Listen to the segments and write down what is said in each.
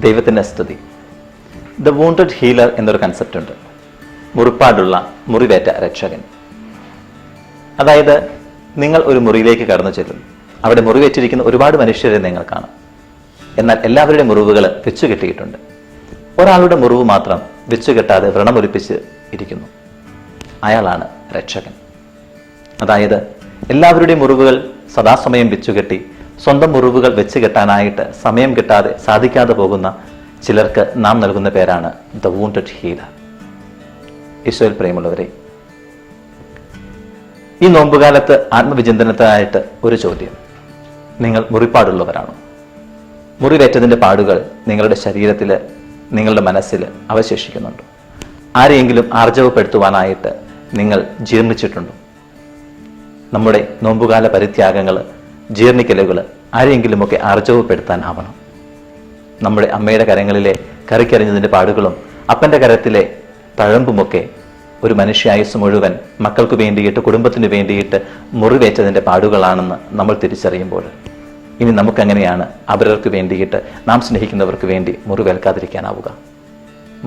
ദൈവത്തിൻ്റെ സ്തുതി. The wounded healer എന്നൊരു കൺസെപ്റ്റ് ഉണ്ട്. മുറിപ്പാടുള്ള മുറിവേറ്റ രക്ഷകൻ. അതായത് നിങ്ങൾ ഒരു മുറിയിലേക്ക് കടന്നു ചെല്ലും. അവിടെ മുറിവേറ്റിരിക്കുന്ന ഒരുപാട് മനുഷ്യരെ നിങ്ങൾ കാണും. എന്നാൽ എല്ലാവരുടെയും മുറിവുകൾ വെച്ചുകെട്ടിയിട്ടുണ്ട്. ഒരാളുടെ മുറിവ് മാത്രം വെച്ചുകെട്ടാതെ വ്രണമൊലിപ്പിച്ച് ഇരിക്കുന്നു. അയാളാണ് രക്ഷകൻ. അതായത് എല്ലാവരുടെയും മുറിവുകൾ സദാസമയം വെച്ചുകെട്ടി സ്വന്തം മുറിവുകൾ വെച്ച് കെട്ടാനായിട്ട് സമയം കിട്ടാതെ സാധിക്കാതെ പോകുന്ന ചിലർക്ക് നാം നൽകുന്ന പേരാണ് ദ വൂണ്ടഡ് ഹീലർ. ഈശോയിൽ പ്രിയമുള്ളവരെ, ഈ നോമ്പുകാലത്ത് ആത്മവിചിന്തനത്തിനായിട്ട് ഒരു ചോദ്യം: നിങ്ങൾ മുറിപ്പാടുള്ളവരാണോ? മുറിവേറ്റതിൻ്റെ പാടുകൾ നിങ്ങളുടെ ശരീരത്തിൽ, നിങ്ങളുടെ മനസ്സിൽ അവശേഷിക്കുന്നുണ്ടോ? ആരെയെങ്കിലും ആർജവപ്പെടുത്തുവാനായിട്ട് നിങ്ങൾ ജീർണിച്ചിട്ടുണ്ടോ? നമ്മുടെ നോമ്പുകാല പരിത്യാഗങ്ങൾ, ജീർണിക്കലുകൾ ആരെയെങ്കിലുമൊക്കെ ആർജവപ്പെടുത്താനാവണം. നമ്മുടെ അമ്മയുടെ കരങ്ങളിലെ കറിക്കരിഞ്ഞതിൻ്റെ പാടുകളും അപ്പൻ്റെ കരത്തിലെ തഴമ്പുമൊക്കെ ഒരു മനുഷ്യായുസ് മുഴുവൻ മക്കൾക്ക് വേണ്ടിയിട്ട്, കുടുംബത്തിന് വേണ്ടിയിട്ട് മുറിവേറ്റതിൻ്റെ പാടുകളാണെന്ന് നമ്മൾ തിരിച്ചറിയുമ്പോൾ ഇനി നമുക്കെങ്ങനെയാണ് അവരവർക്ക് വേണ്ടിയിട്ട്, നാം സ്നേഹിക്കുന്നവർക്ക് വേണ്ടി മുറിവേൽക്കാതിരിക്കാനാവുക?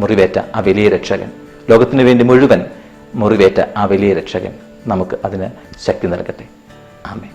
മുറിവേറ്റ ആ വലിയ രക്ഷകൻ, ലോകത്തിന് വേണ്ടി മുഴുവൻ മുറിവേറ്റ ആ വലിയ രക്ഷകൻ നമുക്ക് അതിന് ശക്തി നൽകട്ടെ. ആമേൻ.